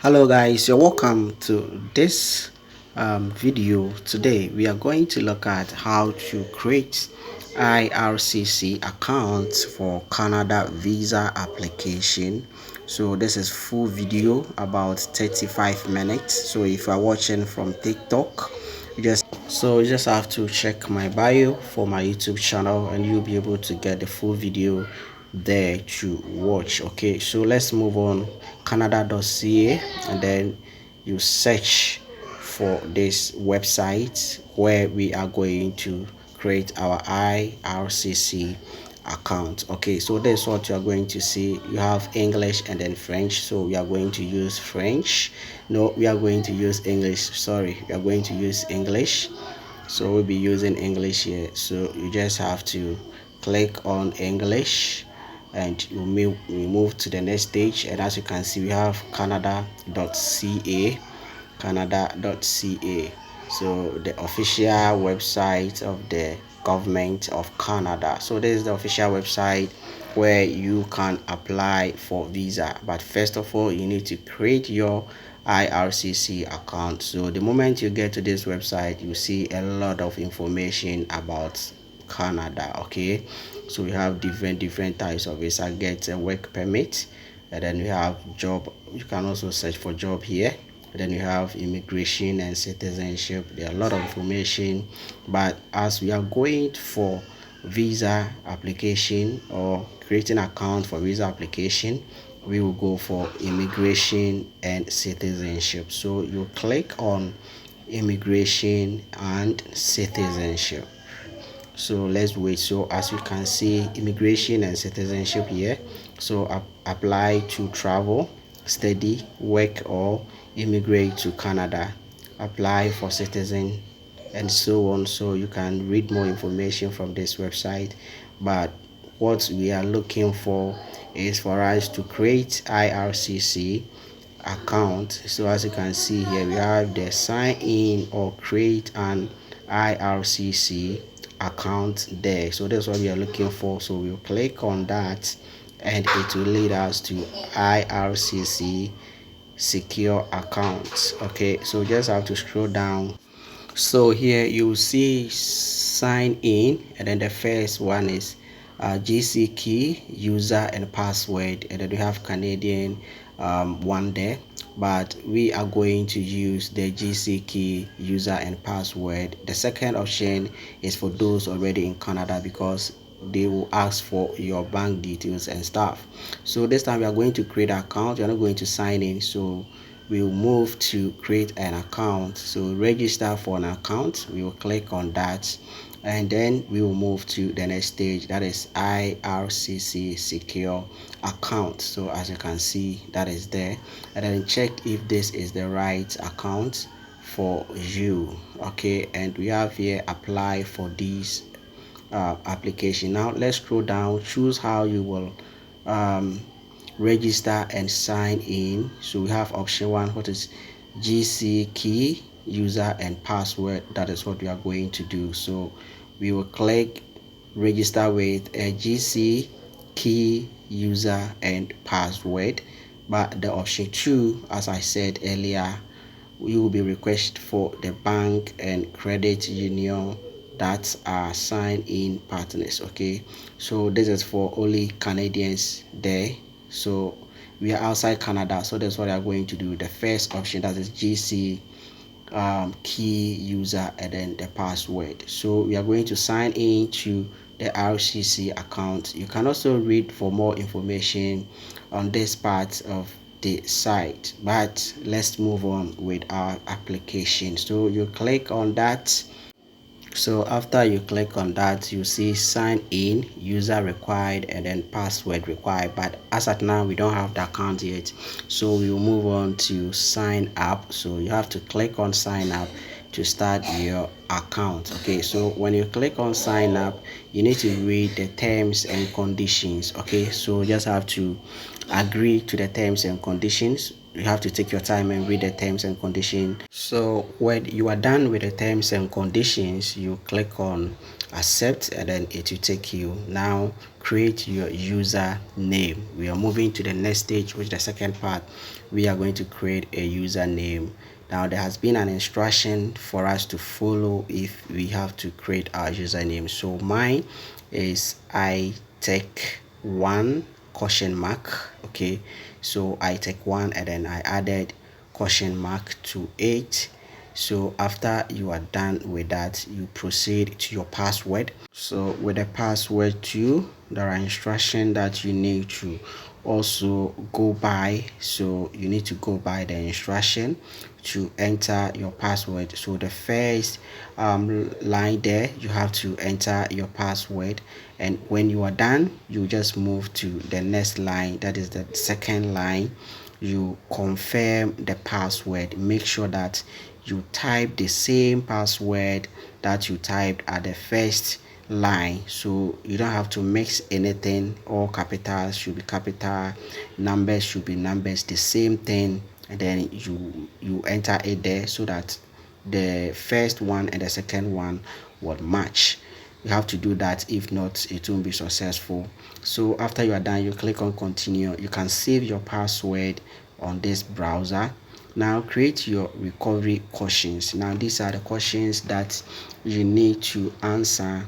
Hello guys, you're welcome to this video. Today we are going to look at how to create IRCC account for Canada visa application. So this is full video, about 35 minutes. So if you are watching from TikTok, you just have to check my bio for my YouTube channel and you'll be able to get the full video there to watch. Okay, so let's move on. Canada.ca, and then you search for this website where we are going to create our IRCC account. Okay, so that's what you are going to see. You have English and then French, so we are going to use French. No, we are going to use English. Sorry, we are going to use English, so we'll be using English here. So you just have to click on English and we move to the next stage. And as you can see, we have Canada.ca, so the official website of the government of Canada. So this is the official website where you can apply for visa. But first of all, you need to create your IRCC account. So the moment you get to this website, you see a lot of information about Canada. Okay, so we have different types of visa. Get a work permit, and then we have job. You can also search for job here. And then you have immigration and citizenship. There are a lot of information, but as we are going for visa application or creating account for visa application, we will go for immigration and citizenship. So you click on immigration and citizenship. So let's wait. So as you can see, immigration and citizenship here. So apply to travel, study, work, or immigrate to Canada. Apply for citizen, and so on. So you can read more information from this website, but what we are looking for is for us to create IRCC account. So as you can see here, we have the sign in or create an IRCC account there. So that's what we are looking for. So we'll click on that and it will lead us to IRCC secure accounts. Okay, so just have to scroll down. So here you see sign in, and then the first one is GC key, user and password, and then we have Canadian one there, but we are going to use the GC key, user and password. The second option is for those already in Canada, because they will ask for your bank details and stuff. So this time we are going to create an account. We are not going to sign in, so we'll move to create an account. So register for an account, we will click on that, and then we will move to the next stage, that is IRCC secure account. So as you can see, that is there, and then check if this is the right account for you. Okay, and we have here apply for this application. Now let's scroll down, choose how you will register and sign in. So we have option one, what is GC key, user and password. That is what we are going to do. So we will click register with a GC key, user and password. But the option two, as I said earlier, you will be requested for the bank and credit union that are sign in partners. Okay, so this is for only Canadians there. So we are outside Canada, so that's what we are going to do. The first option, that is GC key, user and then the password. So we are going to sign in to the RCC account. You can also read for more information on this part of the site, but let's move on with our application. So you click on that. So after you click on that, you see sign in, user required and then password required, but as at now we don't have the account yet, so we will move on to sign up. So you have to click on sign up to start your account. Okay, so when you click on sign up, you need to read the terms and conditions. Okay, so you just have to agree to the terms and conditions. You have to take your time and read the terms and conditions. So when you are done with the terms and conditions, you click on accept, and then it will take you. Now create your user name. We are moving to the next stage, which is the second part. We are going to create a username. Now there has been an instruction for us to follow if we have to create our username. So mine is I take one question mark. Okay, so I take one, and then I added question mark to it. So after you are done with that, you proceed to your password. So with the password too, there are instructions that you need to also go by. So you need to go by the instruction to enter your password. So the first line there, you have to enter your password, and when you are done, you just move to the next line, that is the second line. You confirm the password. Make sure that you type the same password that you typed at the first line, so you don't have to mix anything. All capitals should be capital, numbers should be numbers, the same thing, and then you enter it there so that the first one and the second one would match. You have to do that, if not it won't be successful. So after you are done, you click on continue. You can save your password on this browser. Now create your recovery questions. Now these are the questions that you need to answer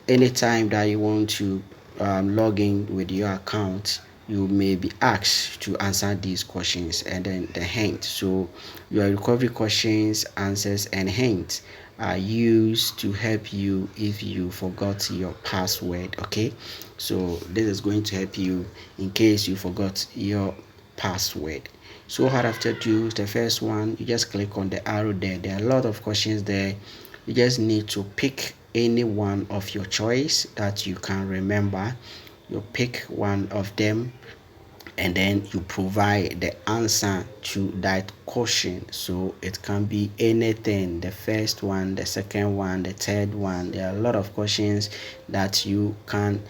anytime that you want to log in with your account. You may be asked to answer these questions, and then the hint. So your recovery questions, answers, and hints are used to help you if you forgot your password. Okay, so this is going to help you in case you forgot your password. So what I have to do, the first one, you just click on the arrow there. There are a lot of questions there. You just need to pick any one of your choice that you can remember. You pick one of them, and then you provide the answer to that question. So it can be anything, the first one, the second one, the third one. There are a lot of questions that you can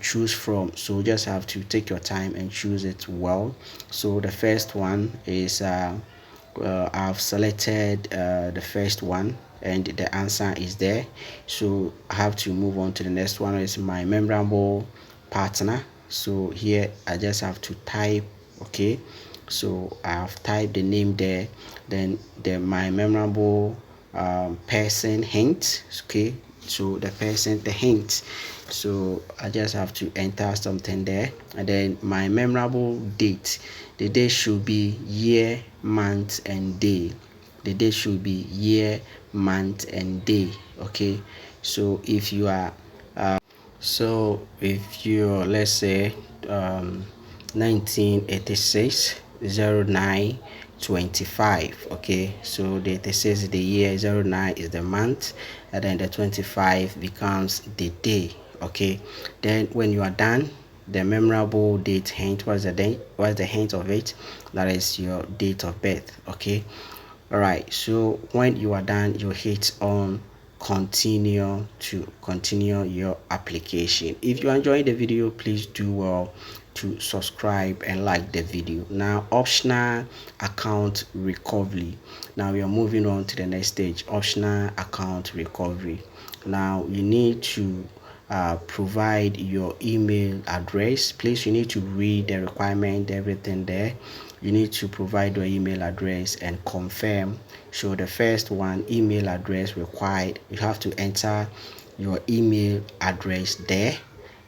choose from, so you just have to take your time and choose it well. So the first one is I've selected the first one, and the answer is there. So I have to move on to the next one. Is my memorable partner. So here I just have to type. Okay, so I have typed the name there, then my memorable person hint. Okay, so the person, the hint. So I just have to enter something there, and then my memorable date. The date should be year, month, and day. The date should be year, month, and day. Okay, so if you are if you're, let's say, 1986 09 25. Okay, so the 86 is the year, 09 is the month, and then the 25 becomes the day. Okay, then when you are done, the memorable date hint, what's the date, what's the hint of it? That is your date of birth. Okay, all right, so when you are done, you hit on continue to continue your application. If you enjoyed the video, please do well to subscribe and like the video. Now optional account recovery. Now we are moving on to the next stage, optional account recovery. Now you need to provide your email address. Please, you need to read the requirement, everything there. You need to provide your email address and confirm. So the first one, email address required, you have to enter your email address there,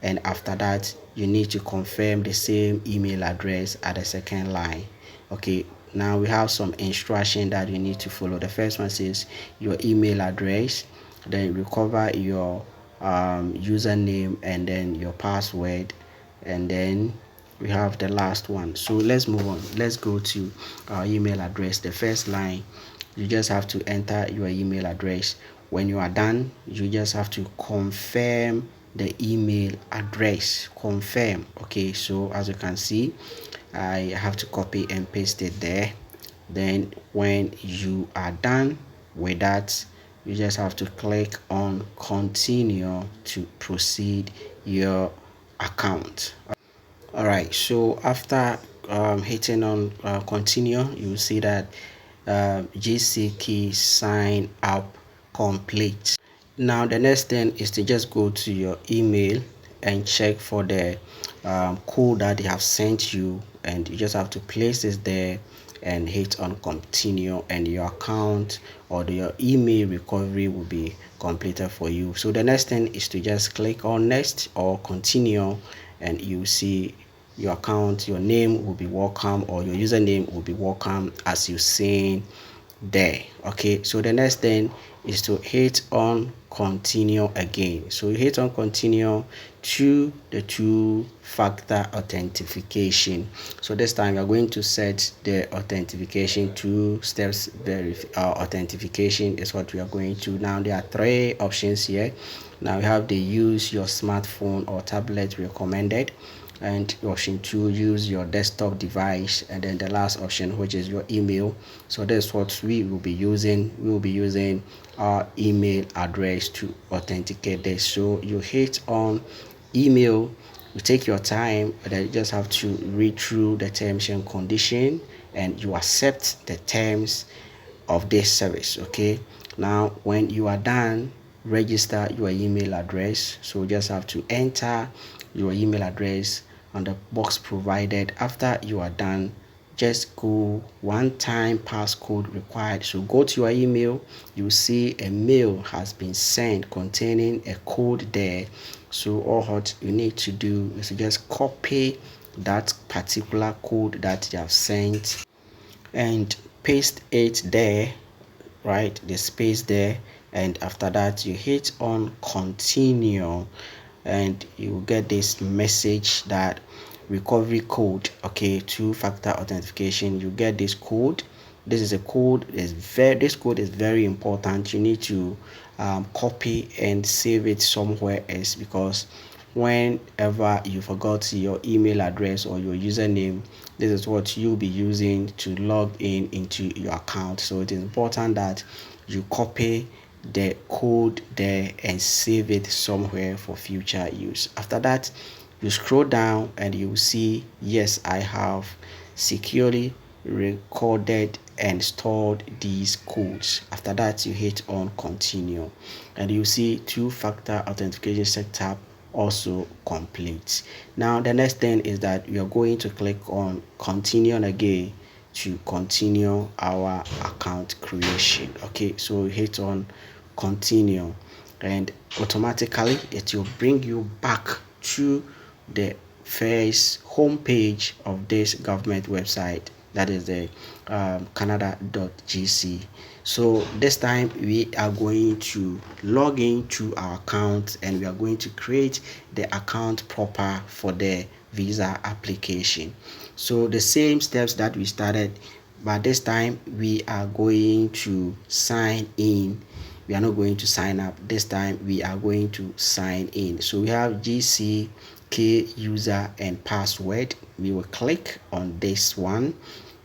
and after that you need to confirm the same email address at the second line. Okay, now we have some instruction that you need to follow. The first one says your email address, then recover your username, and then your password, and then we have the last one. So let's move on. Let's go to our email address. The first line, you just have to enter your email address. When you are done, you just have to confirm the email address. Confirm. Okay, so as you can see, I have to copy and paste it there. Then when you are done with that, you just have to click on continue to proceed your account. All right, so after hitting on continue, you will see that GC key sign up complete. Now the next thing is to just go to your email and check for the code that they have sent you, and you just have to place this there and hit on continue, and your account or your email recovery will be completed for you. So the next thing is to just click on next or continue, and you see your account, your name will be welcome, or your username will be welcome as you seen there. Okay, so the next thing is to hit on continue again. So you hit on continue to the two-factor authentication. So this time you're going to set the authentication, two steps authentication is what we are going to. Now there are three options here. Now we have the use your smartphone or tablet recommended, and option 2, use your desktop device, and then the last option, which is your email. So that's what we will be using. We will be using our email address to authenticate this. So you hit on email, you take your time, and then you just have to read through the terms and condition, and you accept the terms of this service. Okay, now when you are done, register your email address. So you just have to enter your email address on the box provided. After you are done, just go one time passcode required. So go to your email, you see a mail has been sent containing a code there. So all what you need to do is to just copy that particular code that you have sent and paste it there, right, the space there, and after that you hit on continue, and you will get this message that recovery code. Okay, two-factor authentication, you get this code. This is a code, this code is very important. You need to copy and save it somewhere else, because whenever you forgot your email address or your username, this is what you'll be using to log in into your account. So it is important that you copy the code there and save it somewhere for future use. After that, you scroll down and you will see, yes, I have securely recorded and stored these codes. After that, you hit on continue, and you see two-factor authentication setup also complete. Now the next thing is that you're going to click on continue again to continue our account creation. Okay, so hit on continue, and automatically it will bring you back to the first homepage of this government website, that is the canada.gc. So this time we are going to log into our account, and we are going to create the account proper for the visa application. So the same steps that we started, but this time we are going to sign in. We are not going to sign up. This time we are going to sign in. So we have GCK user and password. We will click on this one.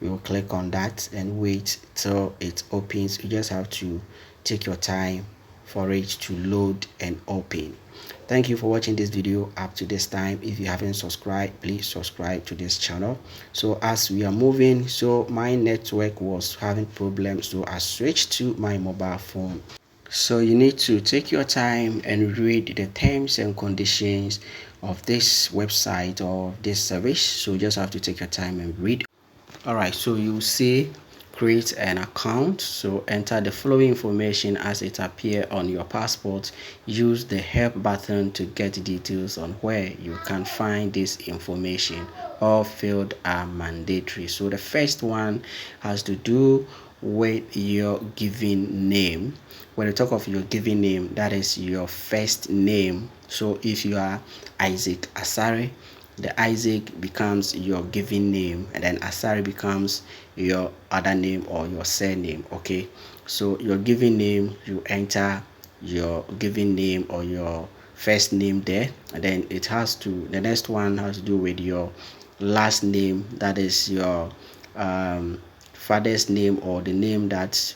We will click on that and wait till it opens. You just have to take your time for it to load and open. Thank you for watching this video up to this time. If you haven't subscribed, please subscribe to this channel. So as we are moving, so my network was having problems, so I switched to my mobile phone. So you need to take your time and read the terms and conditions of this website or this service. So you just have to take your time and read. All right, so you see create an account. So enter the following information as it appear on your passport. Use the help button to get details on where you can find this information. All fields are mandatory. So the first one has to do with your given name. When you talk of your given name, that is your first name. So if you are Isaac Asare, the Isaac becomes your given name, and then Asari becomes your other name or your surname. Okay, so your given name, you enter your given name or your first name there, and then it has to, the next one has to do with your last name, that is your father's name or the name that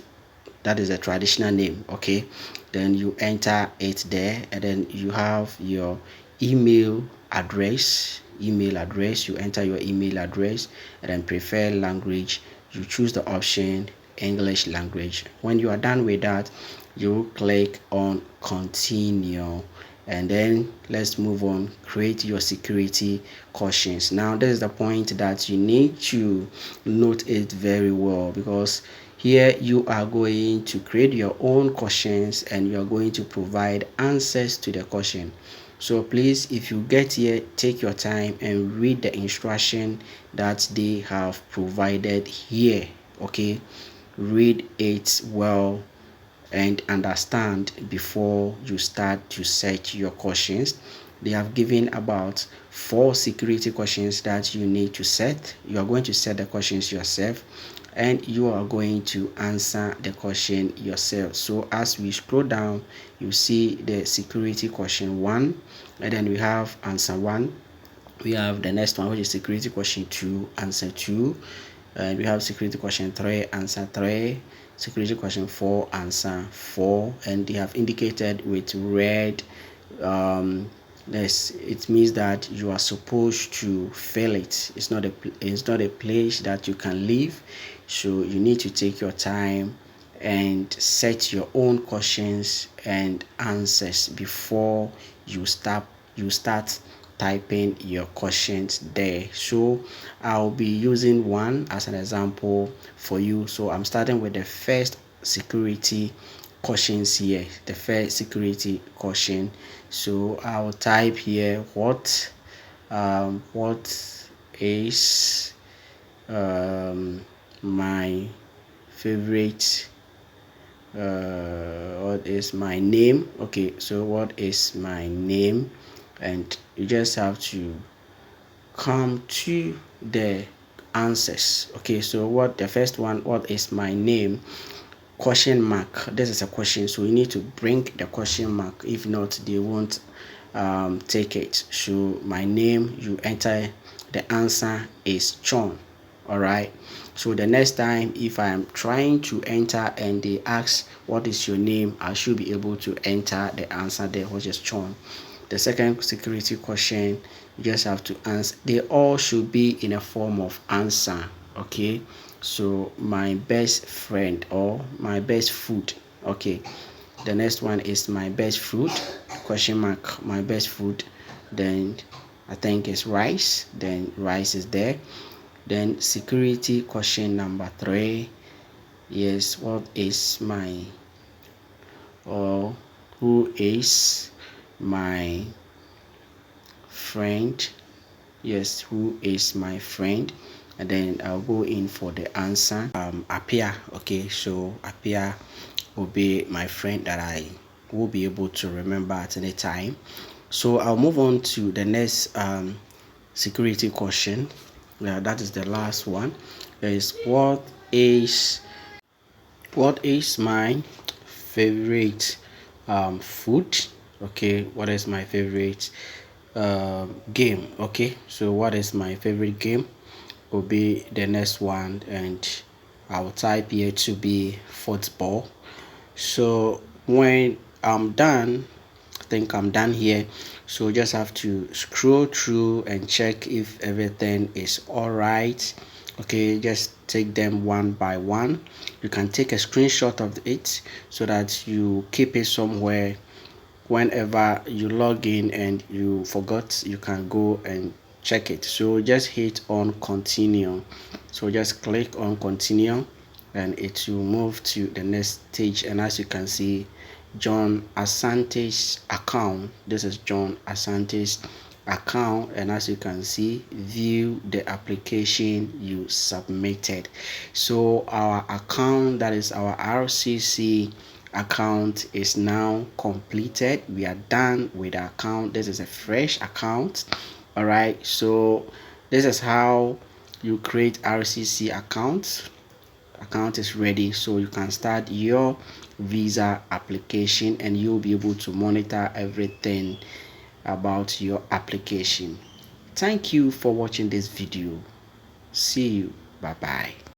is a traditional name. Okay, then you enter it there, and then you have your email address. You enter your email address, and then preferred language, you choose the option English language. When you are done with that, you click on continue, and then let's move on. Create your security questions. Now this is the point that you need to note it very well, because here you are going to create your own questions and you are going to provide answers to the question. So please, if you get here, take your time and read the instruction that they have provided here. Okay, read it well and understand before you start to search your questions. They have given about 4 security questions that you need to set. You are going to set the questions yourself and you are going to answer the question yourself. So as we scroll down, you see the security question 1, and then we have answer 1. We have the next one, which is security question 2, answer 2, and we have security question 3, answer 3, security question 4, answer 4, and they have indicated with red. This, it means that you are supposed to fill it. It's not a place that you can leave, so you need to take your time and set your own questions and answers before you start typing your questions there. So I'll be using one as an example for you. So I'm starting with the first security questions here. The first security question. So I'll type here what is my favorite what is my name. Okay, so what is my name, and you just have to come to the answers. Okay, so what the first one, what is my name, question mark. This is a question, so you need to bring the question mark. If not, they won't take it. So my name, you enter the answer is John. All right, so the next time if I am trying to enter and they ask what is your name, I should be able to enter the answer there, which is John. The second security question, you just have to answer. They all should be in a form of answer. Okay, so my best friend or my best food. Okay, the next one is my best food, question mark, my best food. Then I think it's rice, then rice is there. Then security question number 3, yes, what is my, or who is my friend? Yes, who is my friend? And then I'll go in for the answer. Appear. Okay, so appear will be my friend that I will be able to remember at any time. So I'll move on to the next security question. That is the last one. Is what is my favorite food? Okay, what is my favorite game? Okay, so what is my favorite game will be the next one, and I'll type here to be football. So when I'm done, I think I'm done here. So just have to scroll through and check if everything is all right. Okay, just take them one by one. You can take a screenshot of it so that you keep it somewhere. Whenever you log in and you forgot, you can go and check it. So just hit on continue. So just click on continue and it will move to the next stage. And as you can see, John Asante's account, this is John Asante's account, and as you can see, view the application you submitted. So our account, that is our IRCC account, is now completed. We are done with the account. This is a fresh account. All right, so this is how you create IRCC accounts. Account is ready, so you can start your visa application and you'll be able to monitor everything about your application. Thank you for watching this video. See you. Bye bye.